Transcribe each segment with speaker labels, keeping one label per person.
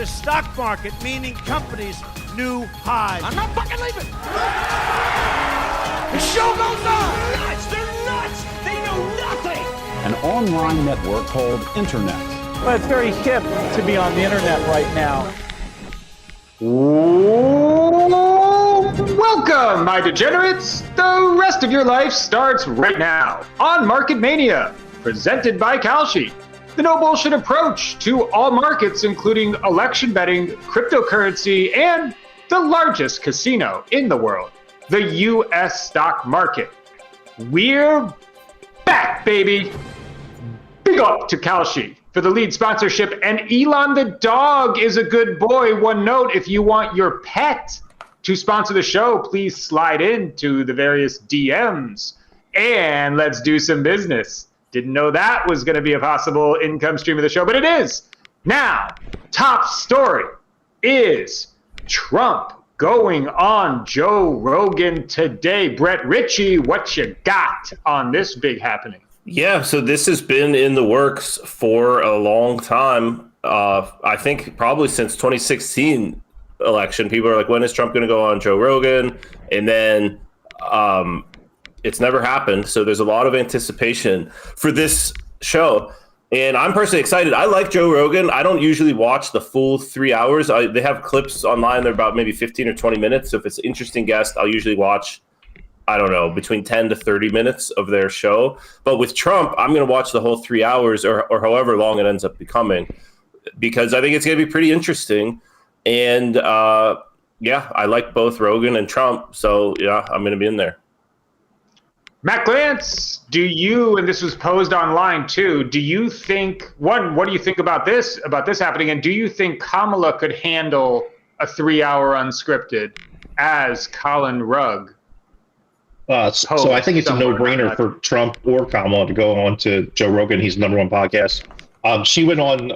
Speaker 1: the stock market, meaning companies, new highs.
Speaker 2: I'm not fucking leaving. The show goes on. Nuts. They're nuts. They know nothing.
Speaker 3: An online network called Internet.
Speaker 4: Well, it's very hip to be on the internet right now.
Speaker 5: Welcome, my degenerates. The rest of your life starts right now on Market Mania, presented by Kalshi. The no bullshit approach to all markets, including election betting, cryptocurrency, and the largest casino in the world, the U.S. stock market. We're back, baby. Big up to Kalshi for the lead sponsorship, and Elon the dog is a good boy. One note, if you want your pet to sponsor the show, please slide into the various DMs and let's do some business. Didn't know that was going to be a possible income stream of the show, but it is. Now, top story is Trump going on Joe Rogan today. Brett Ritchie, what you got on this big happening?
Speaker 6: Yeah, so this has been in the works for a long time. I think probably since 2016 election, people are like, when is Trump going to go on Joe Rogan? And then it's never happened. So there's a lot of anticipation for this show. And I'm personally excited. I like Joe Rogan. I don't usually watch the full 3 hours. They have clips online. They're about maybe 15 or 20 minutes. So if it's an interesting guest, I'll usually watch, I don't know, between 10 to 30 minutes of their show. But with Trump, I'm going to watch the whole 3 hours or however long it ends up becoming, because I think it's going to be pretty interesting. And yeah, I like both Rogan and Trump. So yeah, I'm going to be in there.
Speaker 5: Matt Glantz, do you, and this was posed online too, do you think, one, what do you think about this happening? And do you think Kamala could handle a 3 hour unscripted as Colin Rugg?
Speaker 7: So I think it's a no-brainer for Trump or Kamala to go on to Joe Rogan. He's the number one podcast. She went on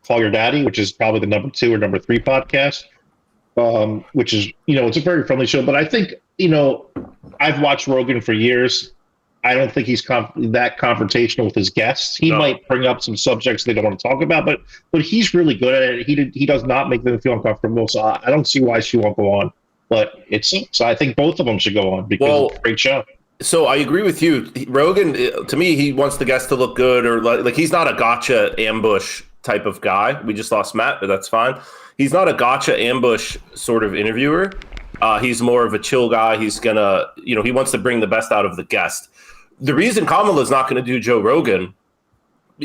Speaker 7: Call Your Daddy, which is probably the number 2 or number 3 podcast, which is, it's a very friendly show. But I think, I've watched Rogan for years. I don't think he's that confrontational with his guests. He might bring up some subjects they don't want to talk about, but he's really good at it. He does not make them feel uncomfortable. So I don't see why she won't go on. But so I think both of them should go on because it's a great show.
Speaker 6: So I agree with you. Rogan, to me, he wants the guest to look good, or like he's not a gotcha ambush type of guy. We just lost Matt, but that's fine. He's not a gotcha ambush sort of interviewer. He's more of a chill guy. He's gonna, he wants to bring the best out of the guest. The reason Kamala's not going to do Joe Rogan,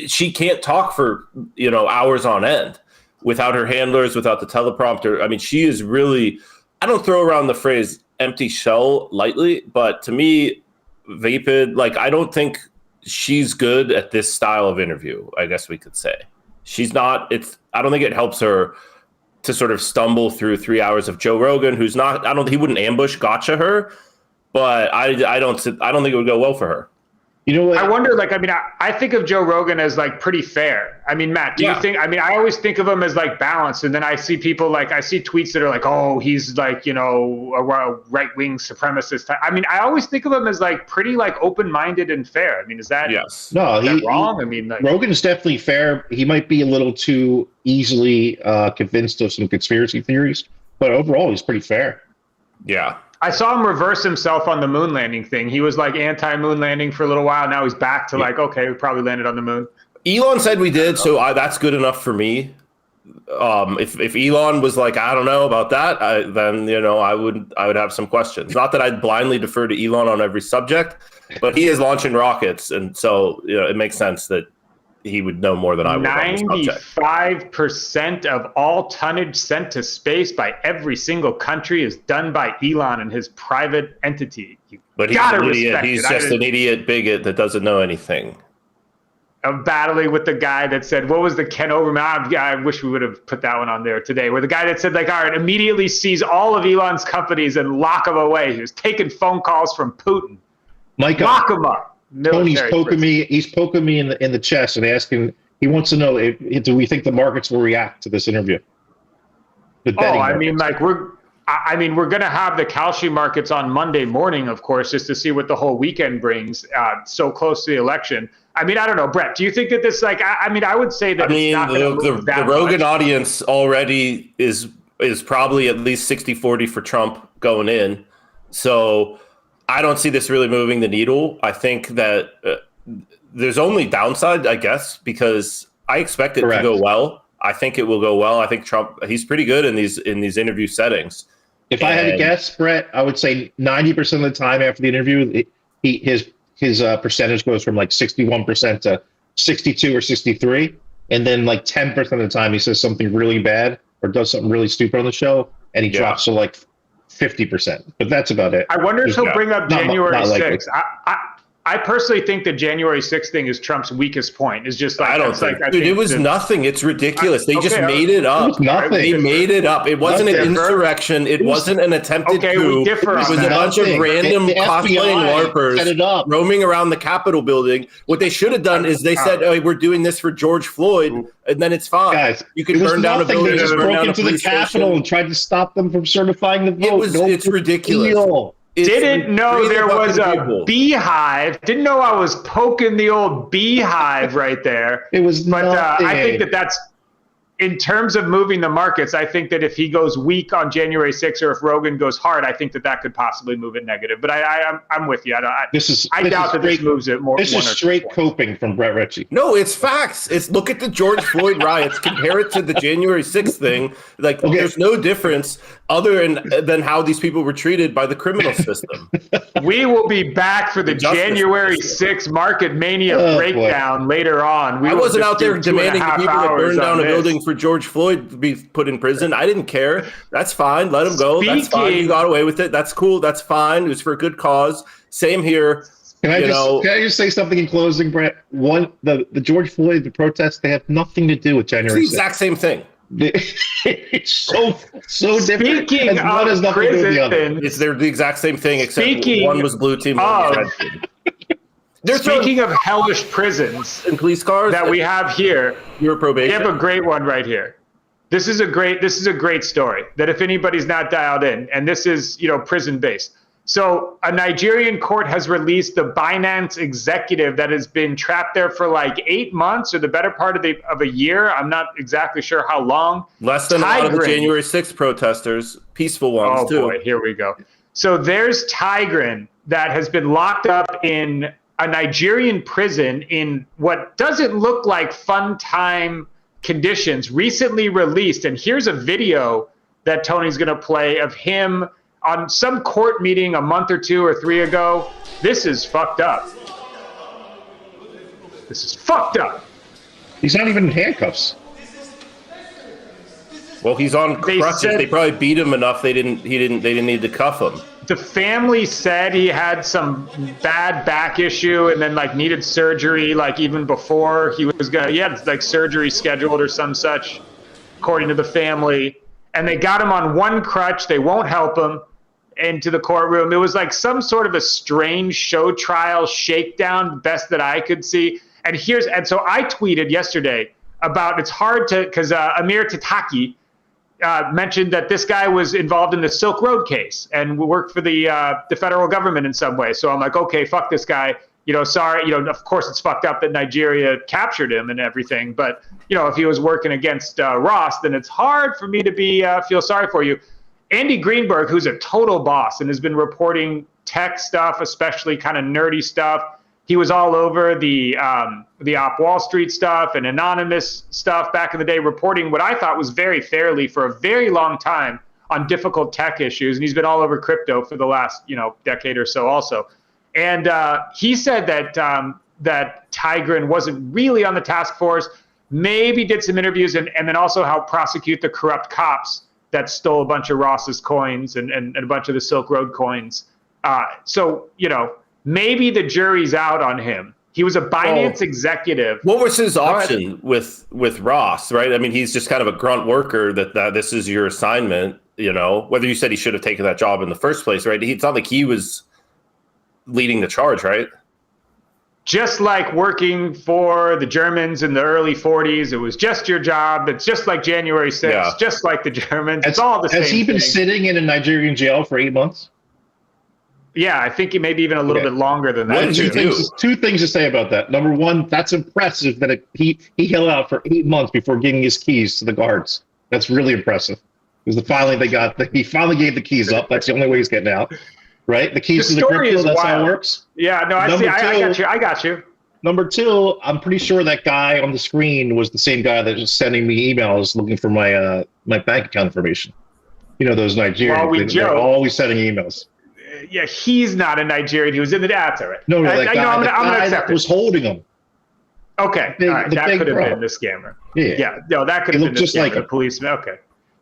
Speaker 6: she can't talk for, hours on end without her handlers, without the teleprompter. I mean, she is really, I don't throw around the phrase empty shell lightly, but to me, vapid, I don't think she's good at this style of interview, I guess we could say. She's not, I don't think it helps her to sort of stumble through 3 hours of Joe Rogan, who's not, he wouldn't ambush gotcha her, but I don't think it would go well for her.
Speaker 7: You know what?
Speaker 5: I wonder, I think of Joe Rogan as pretty fair. I mean, Matt, do you think, I always think of him as balanced. And then I see people I see tweets that are oh, he's a right-wing supremacist. I always think of him as pretty open-minded and fair. I mean, is that,
Speaker 6: yes.
Speaker 5: No, is that wrong?
Speaker 7: Rogan's definitely fair. He might be a little too easily convinced of some conspiracy theories, but overall he's pretty fair.
Speaker 6: Yeah.
Speaker 5: I saw him reverse himself on the moon landing thing. He was anti-moon landing for a little while. Now he's back to okay, we probably landed on the moon.
Speaker 6: Elon said we did, so that's good enough for me. If Elon was I don't know about that, then I would have some questions. Not that I'd blindly defer to Elon on every subject, but he is launching rockets, and so it makes sense that he would know more than I would.
Speaker 5: 95% of all tonnage sent to space by every single country is done by Elon and his private entity.
Speaker 6: But he's an idiot. He's just an idiot bigot that doesn't know anything.
Speaker 5: I'm battling with the guy that said, what was the Ken Oberman? I wish we would have put that one on there today, where the guy that said, all right, immediately seize all of Elon's companies and lock them away. He was taking phone calls from Putin. Lock them up.
Speaker 7: Tony's poking me. He's poking me in the chest and asking. He wants to know do we think the markets will react to this interview? We're going to have the Kalshi markets on Monday morning, of course, just to see what the whole weekend brings. So close to the election,
Speaker 5: I mean, I don't know, Brett. Do you think that this, I would say that it's not going to move that
Speaker 6: the Rogan
Speaker 5: much.
Speaker 6: audience already is probably at least 60-40 for Trump going in. So I don't see this really moving the needle. I think that there's only downside, I guess, because I expect it to go well. I think it will go well. I think Trump, he's pretty good in these interview settings.
Speaker 7: If I had to guess, Brett, I would say 90% of the time after the interview, his percentage goes from like 61% to 62 or 63, and then like 10% of the time he says something really bad or does something really stupid on the show, and he drops to like 50%. But that's about it.
Speaker 5: I wonder if he'll bring up January 6th. I personally think the January 6th thing is Trump's weakest point. Is just like
Speaker 6: I don't think, dude, it was nothing. It's ridiculous. They just made it up.
Speaker 7: It was nothing.
Speaker 6: They made it up. It wasn't an insurrection. It wasn't an attempted coup.
Speaker 5: We differ
Speaker 6: It was
Speaker 5: on
Speaker 6: a
Speaker 5: that.
Speaker 6: bunch of random cosplaying LARPers roaming around the Capitol building. What they should have done is they said, "Oh, we're doing this for George Floyd," and then it's fine.
Speaker 7: Guys,
Speaker 6: you can burn down a building.
Speaker 7: They just broke into the Capitol and tried to stop them from certifying the vote.
Speaker 6: It's ridiculous.
Speaker 5: Didn't know there was a beehive. Didn't know I was poking the old beehive right there.
Speaker 7: It was
Speaker 5: but I think that's in terms of moving the markets. I think that if he goes weak on January 6th, or if Rogan goes hard, I think that could possibly move it negative. But I'm with you. I doubt that this moves it more.
Speaker 7: This is straight coping from Brett Ritchie.
Speaker 6: No, it's facts. It's look at the George Floyd riots. Compare it to the January 6th thing. There's no difference other than how these people were treated by the criminal system.
Speaker 5: We will be back for the January 6th Market Mania breakdown later on. I
Speaker 6: wasn't out there demanding the people that burned down a building for George Floyd to be put in prison. I didn't care. That's fine. Let him go. That's fine. You got away with it. That's cool. That's fine. It was for a good cause. Same here.
Speaker 7: Can I just say something in closing, Brett? The George Floyd, the protests, they have nothing to do with January 6th.
Speaker 6: It's the exact same thing.
Speaker 7: It's so different.
Speaker 5: Speaking of prison,
Speaker 6: they're the exact same thing, except one was blue team, one was red team.
Speaker 5: Speaking of hellish prisons
Speaker 6: and police cars
Speaker 5: that we have here,
Speaker 6: your probation.
Speaker 5: We have a great one right here. This is a great story that if anybody's not dialed in, and this is prison based. So a Nigerian court has released the Binance executive that has been trapped there for like 8 months or the better part of a year. I'm not exactly sure how long.
Speaker 6: Less than a lot of the January 6th protesters, peaceful ones too. Oh
Speaker 5: boy, here we go. So there's Tigran that has been locked up in a Nigerian prison in what doesn't look like fun time conditions, recently released. And here's a video that Tony's going to play of him on some court meeting a month or 2 or 3 ago. This is fucked up. This is fucked up.
Speaker 7: He's not even in handcuffs.
Speaker 6: Well, he's on crutches. They probably beat him enough. They didn't need to cuff him.
Speaker 5: The family said he had some bad back issue and then needed surgery even before he had surgery scheduled or some such, according to the family. And they got him on one crutch. They won't help him into the courtroom. It was some sort of a strange show trial shakedown, best that I could see. And so I tweeted yesterday about it's hard to, because Amir Tataki mentioned that this guy was involved in the Silk Road case and worked for the federal government in some way. So I'm like, okay, fuck this guy. Sorry, of course it's fucked up that Nigeria captured him and everything. But, if he was working against Ross, then it's hard for me to feel sorry for you. Andy Greenberg, who's a total boss and has been reporting tech stuff, especially kind of nerdy stuff. He was all over the Op Wall Street stuff and anonymous stuff back in the day, reporting what I thought was very fairly for a very long time on difficult tech issues. And he's been all over crypto for the last, decade or so also. And he said that Tigran wasn't really on the task force, maybe did some interviews and then also helped prosecute the corrupt cops that stole a bunch of Ross's coins and a bunch of the Silk Road coins. So, maybe the jury's out on him. He was a Binance executive.
Speaker 6: What was his option with Ross, right? I mean, he's just kind of a grunt worker that this is your assignment, whether you said he should have taken that job in the first place, right? It's not like he was leading the charge, right?
Speaker 5: Just like working for the Germans in the early 40s, it was just your job. It's just like January 6th, just like the Germans. It's all the same
Speaker 7: thing. Has he been
Speaker 5: thing.
Speaker 7: sitting in a Nigerian jail for 8 months?
Speaker 5: Yeah, I think maybe even a little bit longer than that.
Speaker 6: What did you do?
Speaker 7: Two things to say about that. Number one, that's impressive that he held out for 8 months before giving his keys to the guards. That's really impressive. Because he finally gave the keys up. That's the only way he's getting out, right? The keys to the crypto. That's how it works.
Speaker 5: Yeah, no, I got you.
Speaker 7: Number two, I'm pretty sure that guy on the screen was the same guy that was sending me emails looking for my my bank account information. You know, those Nigerians, they're always sending emails.
Speaker 5: Yeah, he's not a Nigerian. He was in the that's all right.
Speaker 7: No, that guy,
Speaker 5: I'm gonna accept
Speaker 7: was holding them.
Speaker 5: Okay, all right, that could have been the scammer. Yeah, no, that could have been the scammer, like a policeman. Okay,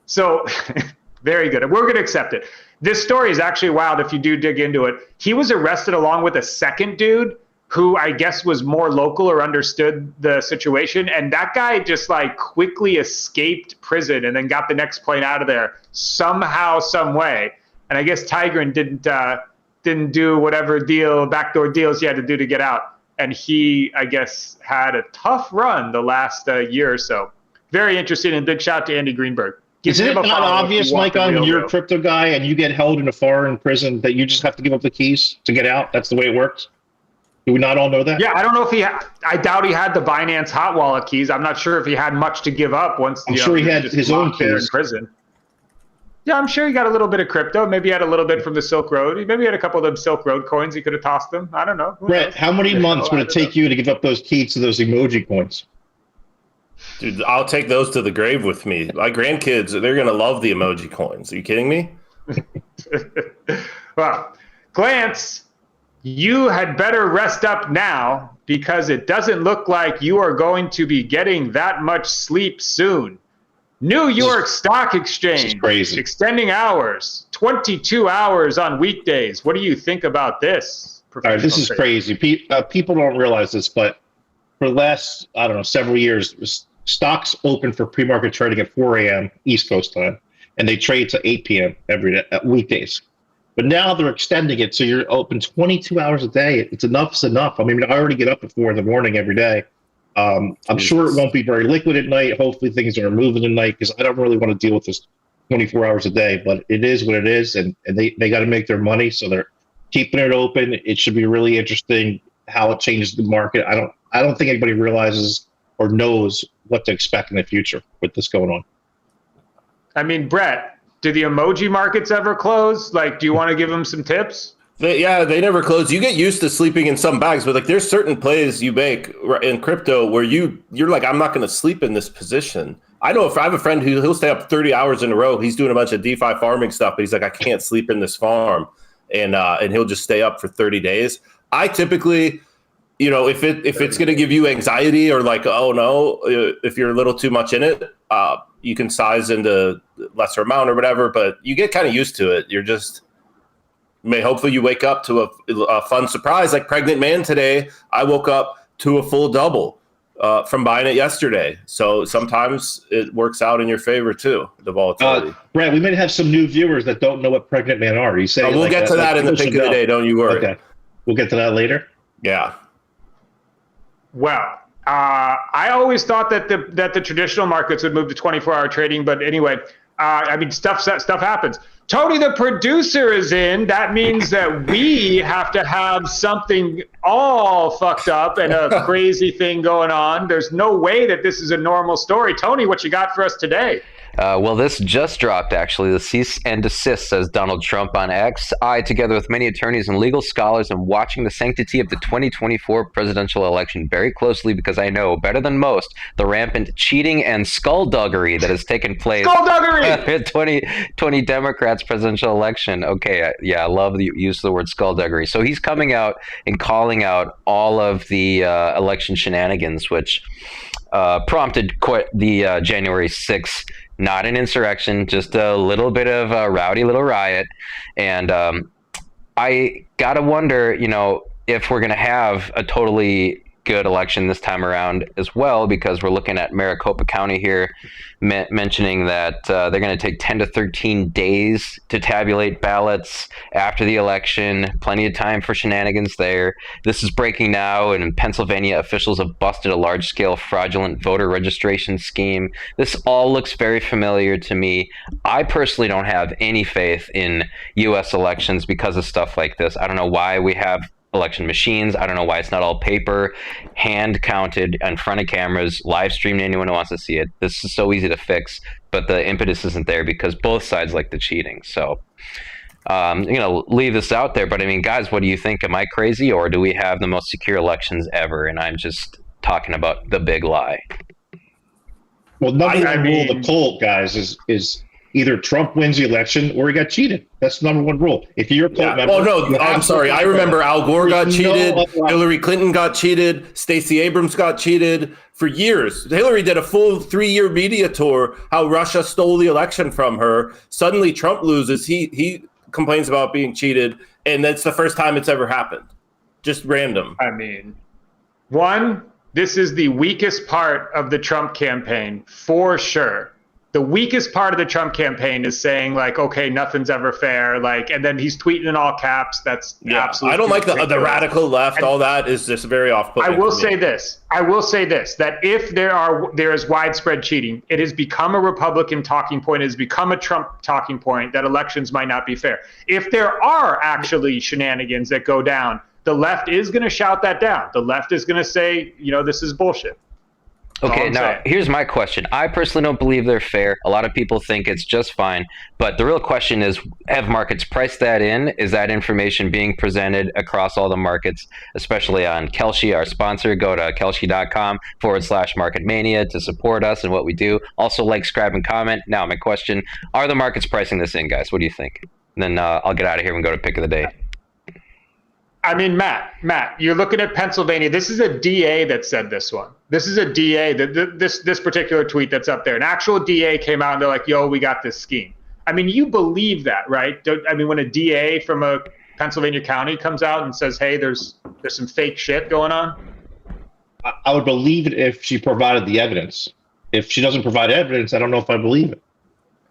Speaker 5: so very good. We're going to accept it. This story is actually wild if you do dig into it. He was arrested along with a second dude who I guess was more local or understood the situation, and that guy just like quickly escaped prison and then got the next plane out of there somehow, some way. And I guess Tigran didn't do whatever backdoor deals he had to do to get out. And he, I guess, had a tough run the last year or so. Very interesting, and big shout out to Andy Greenberg.
Speaker 7: Is it not obvious, Mike, on you're a crypto guy and you get held in a foreign prison that you just have to give up the keys to get out? That's the way it works? Do we not all know that?
Speaker 5: Yeah, I don't know if I doubt he had the Binance hot wallet keys. I'm not sure if he had much to give up once.
Speaker 7: I'm sure he had his own keys
Speaker 5: in prison. Yeah, I'm sure he got a little bit of crypto. Maybe he had a little bit from the Silk Road. Maybe he had a couple of them Silk Road coins. He could have tossed them. I don't know.
Speaker 7: Brett, how many months would it take you to give up those keys to those emoji coins?
Speaker 6: Dude, I'll take those to the grave with me. My grandkids, they're going to love the emoji coins. Are you kidding me?
Speaker 5: Well, Glance, you had better rest up now because it doesn't look like you are going to be getting that much sleep soon. New York Stock Exchange extending hours, 22 hours on weekdays. What do you think about this?
Speaker 7: All right, this is crazy. People don't realize this, but for the last, I don't know, several years, stocks open for pre-market trading at 4 a.m. East Coast time, and they trade to 8 p.m. every day, weekdays. But now they're extending it, so you're open 22 hours a day. It's enough. I mean, I already get up at 4 in the morning every day. I'm sure it won't be very liquid at night. Hopefully things are moving at night because I don't really want to deal with this 24 hours a day, but it is what it is. And they got to make their money. So they're keeping it open. It should be really interesting how it changes the market. I don't think anybody realizes or knows what to expect in the future with this going on.
Speaker 5: I mean, Brett, do the emoji markets ever close? Like, do you want to give them some tips?
Speaker 6: They never close. You get used to sleeping in some bags, but like there's certain plays you make in crypto where you're like, I'm not going to sleep in this position. I know if I have a friend he'll stay up 30 hours in a row. He's doing a bunch of DeFi farming stuff, but he's like, I can't sleep in this farm, and he'll just stay up for 30 days. I typically, if it's going to give you anxiety or like, oh no, if you're a little too much in it, you can size into lesser amount or whatever. But you get kind of used to it. You're just. Hopefully you wake up to a fun surprise like Pregnant Man today. I woke up to a full double from buying it yesterday. So sometimes it works out in your favor too, the volatility.
Speaker 7: Brad, we may have some new viewers that don't know what Pregnant Man are. You say
Speaker 6: we'll get to that in the pick of the day. Don't you worry.
Speaker 7: Okay, we'll get to that later.
Speaker 6: Yeah.
Speaker 5: Well, I always thought that the traditional markets would move to 24-hour trading, but anyway, I mean stuff happens. Tony, the producer, is in. That means that we have to have something all fucked up and a crazy thing going on. There's no way that this is a normal story. Tony, what you got for us today?
Speaker 8: Well, this just dropped, actually. The cease and desist, says Donald Trump on X. I, together with many attorneys and legal scholars, am watching the sanctity of the 2024 presidential election very closely because I know, better than most, the rampant cheating and skullduggery that has taken place in 2020 Democrats' presidential election. Okay, yeah, I love the use of the word skullduggery. So he's coming out and calling out all of the election shenanigans, which prompted the January 6th, not an insurrection, just a little bit of a rowdy little riot. And I got to wonder, if we're going to have a totally good election this time around as well, because we're looking at Maricopa County here, mentioning that they're going to take 10 to 13 days to tabulate ballots after the election. Plenty of time for shenanigans there. This is breaking now, and in Pennsylvania, officials have busted a large-scale fraudulent voter registration scheme. This all looks very familiar to me. I personally don't have any faith in U.S. elections because of stuff like this. I don't know why we have election machines. I don't know why it's not all paper, hand counted in front of cameras, live streamed to anyone who wants to see it. This is so easy to fix, but the impetus isn't there because both sides like the cheating. So, leave this out there. But I mean, guys, what do you think? Am I crazy, or do we have the most secure elections ever? And I'm just talking about the big lie.
Speaker 7: Well, number one rule of the poll, guys, is either Trump wins the election or he got cheated. That's number one rule. If you're a poll member,
Speaker 6: oh no, I'm sorry. I remember Al Gore got cheated. Hillary Clinton got cheated. Stacey Abrams got cheated for years. Hillary did a full 3-year media tour how Russia stole the election from her. Suddenly Trump loses. He complains about being cheated, and that's the first time it's ever happened. Just random.
Speaker 5: I mean, one, this is the weakest part of the Trump campaign for sure. The weakest part of the Trump campaign is saying, like, okay, nothing's ever fair, like, and then he's tweeting in all caps. That's absolutely.
Speaker 6: I don't like the radical left. And all that is just very off-putting.
Speaker 5: I will say this, that if there is widespread cheating, it has become a Republican talking point. It has become a Trump talking point that elections might not be fair. If there are actually shenanigans that go down, the left is going to shout that down. The left is going to say, this is bullshit.
Speaker 8: Okay, now here's my question. I personally don't believe they're fair. A lot of people think it's just fine. But the real question is, have markets priced that in? Is that information being presented across all the markets, especially on Kalshi, our sponsor? Go to kalshi.com/Market Mania to support us and what we do. Also, like, subscribe, and comment. Now, my question, are the markets pricing this in, guys? What do you think? And then I'll get out of here and go to pick of the day.
Speaker 5: I mean, Matt, you're looking at Pennsylvania. This is a DA that said this one. This is a DA, this particular tweet that's up there. An actual DA came out and they're like, yo, we got this scheme. I mean, you believe that, right? I mean, when a DA from a Pennsylvania county comes out and says, hey, there's some fake shit going on?
Speaker 7: I would believe it if she provided the evidence. If she doesn't provide evidence, I don't know if I believe it.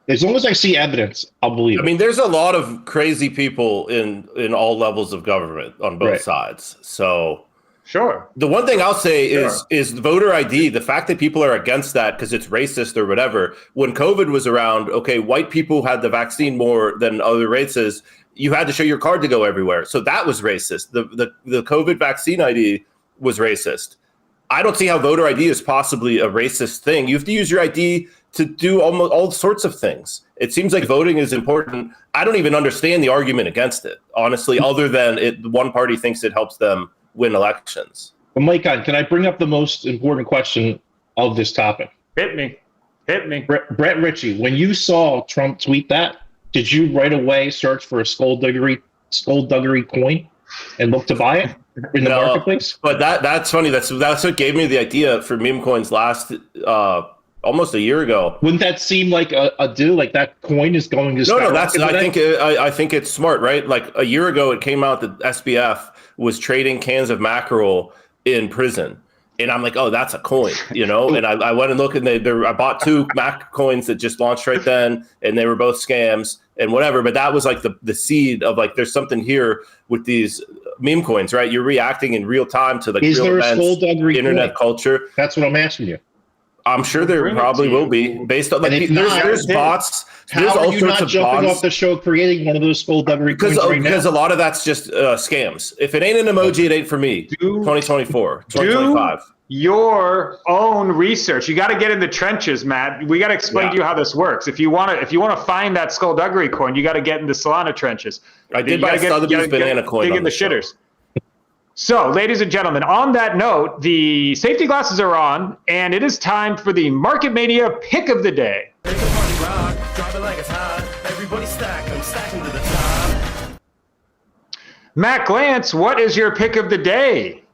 Speaker 7: As long as I see evidence, I'll believe it.
Speaker 6: I mean, there's a lot of crazy people in all levels of government on both sides. So,
Speaker 5: sure.
Speaker 6: The one thing I'll say is voter ID. The fact that people are against that because it's racist or whatever. When COVID was around, okay, white people had the vaccine more than other races. You had to show your card to go everywhere. So that was racist. The COVID vaccine ID was racist. I don't see how voter ID is possibly a racist thing. You have to use your ID to do almost all sorts of things. It seems like voting is important. I don't even understand the argument against it, honestly, other than one party thinks it helps them win elections.
Speaker 7: Well, Mike, can I bring up the most important question of this topic?
Speaker 5: Hit me.
Speaker 7: Brett Ritchie, when you saw Trump tweet that, did you right away search for a skullduggery coin and look to buy it in the marketplace?
Speaker 6: But that's funny. That's what gave me the idea for meme coins last almost a year ago.
Speaker 7: Wouldn't that seem like a do? Like that coin is going to skyrocket?
Speaker 6: I think it's smart, right? Like a year ago, it came out that SBF was trading cans of mackerel in prison. And I'm like, oh, that's a coin, And I went and looked, and I bought 2 Mac coins that just launched right then, and they were both scams and whatever. But that was like the seed of like, there's something here with these meme coins, right? You're reacting in real time to like
Speaker 7: real events,
Speaker 6: internet culture.
Speaker 7: That's what I'm asking you.
Speaker 6: I'm sure there probably will be, based on like there's bots. There's
Speaker 7: how
Speaker 6: all
Speaker 7: are you
Speaker 6: sorts
Speaker 7: not
Speaker 6: of
Speaker 7: jumping
Speaker 6: bots.
Speaker 7: off the show creating one of those skullduggery coins right now?
Speaker 6: Because a lot of that's just scams. If it ain't an emoji, it ain't for me. 2024, 2025.
Speaker 5: Your own research. You got to get in the trenches, Matt. We got to explain to you how this works. If you want to find that skullduggery coin, you got to get in the Solana trenches.
Speaker 6: I did buy Sotheby's banana coin.
Speaker 5: Dig in the shitters. So, ladies and gentlemen, on that note, the safety glasses are on, and it is time for the Market Mania pick of the day. Matt Glantz, what is your pick of the day?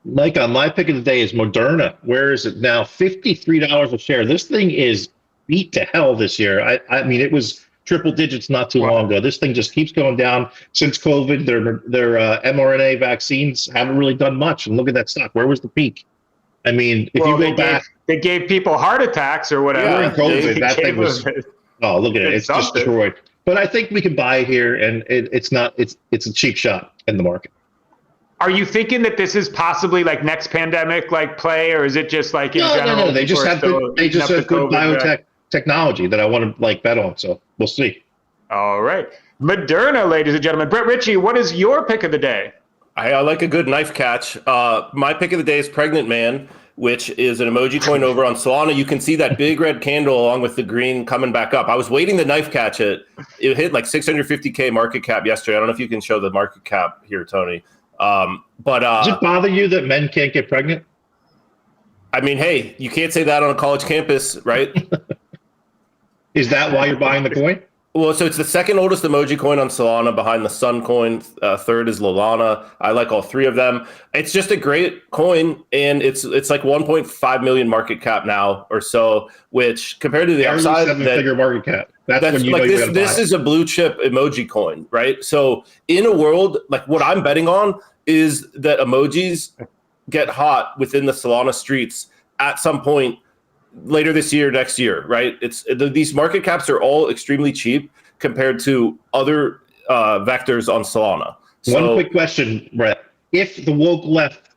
Speaker 7: Mike, my pick of the day is Moderna. Where is it now? $53 a share. This thing is beat to hell this year. I mean, it was triple digits not too long ago. This thing just keeps going down since COVID. Their mRNA vaccines haven't really done much. And look at that stock. Where was the peak? I mean, if you go back,
Speaker 5: they gave people heart attacks or whatever.
Speaker 7: During COVID, that thing was. Oh, look at it! It's destroyed. But I think we can buy here, and it's not. It's a cheap shot in the market.
Speaker 5: Are you thinking that this is possibly like next pandemic like play, or is it just like in general?
Speaker 7: No. They just have good biotech technology that I want to like bet on. So we'll see.
Speaker 5: All right, Moderna, ladies and gentlemen. Brett Ritchie, what is your pick of the day?
Speaker 6: I like a good knife catch. My pick of the day is Pregnant Man, which is an emoji coin over on Solana. You can see that big red candle along with the green coming back up. I was waiting to knife catch it. It hit like 650K market cap yesterday. I don't know if you can show the market cap here, Tony.
Speaker 7: Does it bother you that men can't get pregnant?
Speaker 6: I mean, hey, you can't say that on a college campus, right?
Speaker 7: Is that why you're buying the coin?
Speaker 6: Well, so it's the second oldest emoji coin on Solana behind the Sun coin. Third is Lolana. I like all three of them. It's just a great coin, and it's like 1.5 million market cap now or so, which compared to the upside,
Speaker 7: seven-figure market cap. That's when you
Speaker 6: like
Speaker 7: know
Speaker 6: this is a blue chip emoji coin, right? So in a world like what I'm betting on is that emojis get hot within the Solana streets at some point later this year, next year, right? These market caps are all extremely cheap compared to other vectors on Solana.
Speaker 7: One quick question, Brett. If the woke left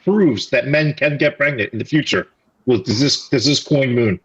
Speaker 7: proves that men can get pregnant in the future, does this coin moon?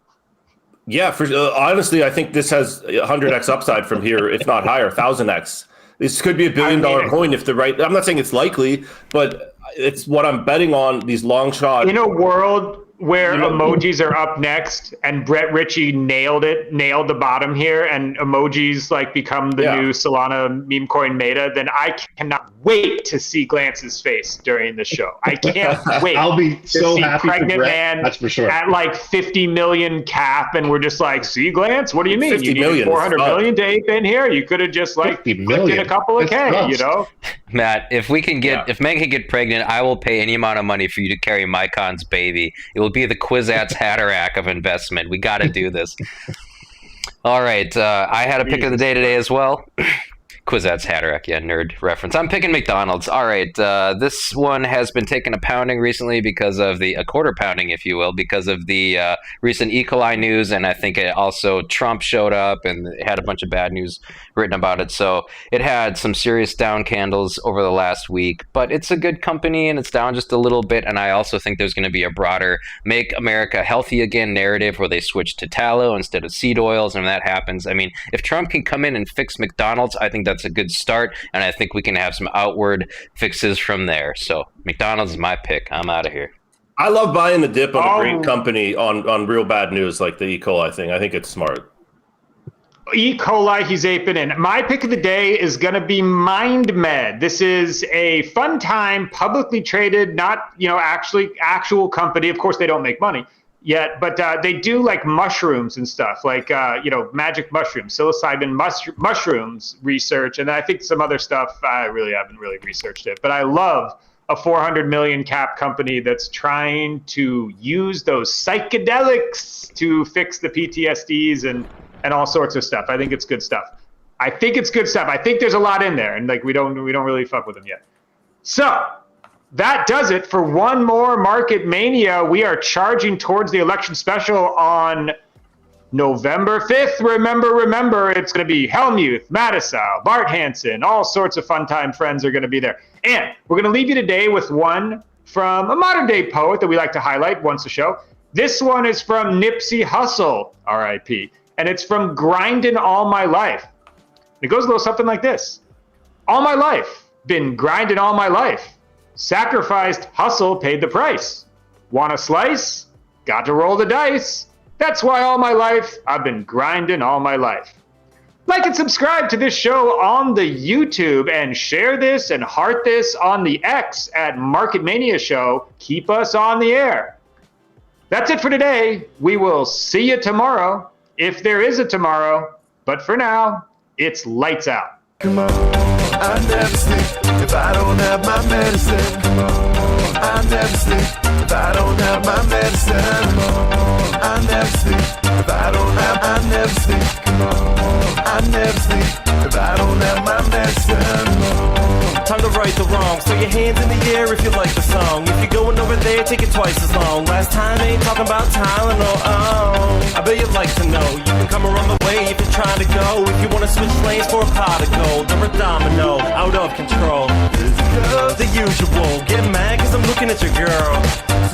Speaker 6: Yeah, honestly, I think this has 100x upside from here, if not higher, 1,000x. This could be $1 billion coin if I'm not saying it's likely, but it's what I'm betting on. These long shots.
Speaker 5: In a world where emojis are up next and Brett Ritchie nailed the bottom here, and emojis like become the new Solana meme coin meta, then I cannot wait to see Glance's face during the show. I can't wait.
Speaker 7: I'll be so happy
Speaker 5: Pregnant
Speaker 7: for Brett.
Speaker 5: Man,
Speaker 7: that's for sure.
Speaker 5: At like 50 million cap, and we're just like, see, Glance, what do you mean?
Speaker 6: 50
Speaker 5: you need
Speaker 6: million
Speaker 5: 400 million to ape in here? You could have just like clicked in a couple of K, you know?
Speaker 8: Matt, if men can get pregnant, I will pay any amount of money for you to carry Mycon's baby. It will be the Kwisatz Haderach of investment. We got to do this. All right, I had a pick of the day today as well. Kwisatz Haderach, nerd reference. I'm picking McDonald's. All right, this one has been taking a pounding recently because of a quarter pounding, if you will, because of the recent E. coli news, and I think also Trump showed up and had a bunch of bad news written about it. So it had some serious down candles over the last week, but it's a good company and it's down just a little bit. And I also think there's going to be a broader "Make America Healthy Again" narrative where they switch to tallow instead of seed oils, and when that happens, I mean, if Trump can come in and fix McDonald's, I think that's a good start, and I think we can have some outward fixes from there. So McDonald's is my pick. I'm out of here.
Speaker 6: I love buying the dip on a great company on real bad news like the E. coli thing. I think it's smart.
Speaker 5: E. coli, he's aping in. My pick of the day is going to be MindMed. This is a fun time, publicly traded, not actual company. Of course, they don't make money yet, but they do like mushrooms and stuff, like magic mushrooms, psilocybin mushrooms research, and I think some other stuff. I haven't really researched it, but I love a 400 million cap company that's trying to use those psychedelics to fix the PTSDs and all sorts of stuff. I think it's good stuff. I think there's a lot in there, and like we don't really fuck with them yet. So that does it for one more Market Mania. We are charging towards the election special on November 5th. Remember, it's going to be Helmuth, Mattisau, Bart Hansen, all sorts of fun time friends are going to be there. And we're going to leave you today with one from a modern day poet that we like to highlight once a show. This one is from Nipsey Hussle, R.I.P., and it's from Grindin' All My Life. It goes a little something like this. All my life, been grinding all my life. Sacrificed, hustle, paid the price. Want a slice? Got to roll the dice. That's why all my life, I've been grinding all my life. Like and subscribe to this show on the YouTube, and share this and heart this on the X at Market Mania Show. Keep us on the air. That's it for today. We will see you tomorrow, if there is a tomorrow. But for now, it's lights out.
Speaker 9: Come on, I never sleep if I don't have my medicine. Come on, I never sleep if I don't have my medicine. Come on, I never sleep if I don't have. I never sleep. Come on, I never.
Speaker 2: strong. So your hands in the air if you like the song. If you're going over there, take it twice as long. Last time ain't talking about Tylenol. Oh, I bet you'd like to know. You can come around the way if you're trying to go. If you wanna switch lanes for a pot of gold or a domino, out of control. The usual, get mad cause I'm looking at your girl.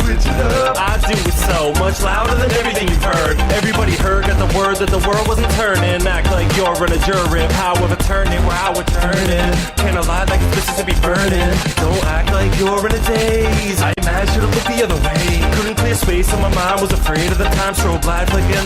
Speaker 2: Switch it up. I do it so much louder than everything you've heard. Everybody heard, got the word that the world wasn't turning. Act like you're in a jury, however turning, we're how we're turning. Can't lie like it's Mississippi burning. Don't act like you're in a daze. I imagine you to look the other way. Couldn't clear space on my mind, was afraid of the time. Strobe light flicking.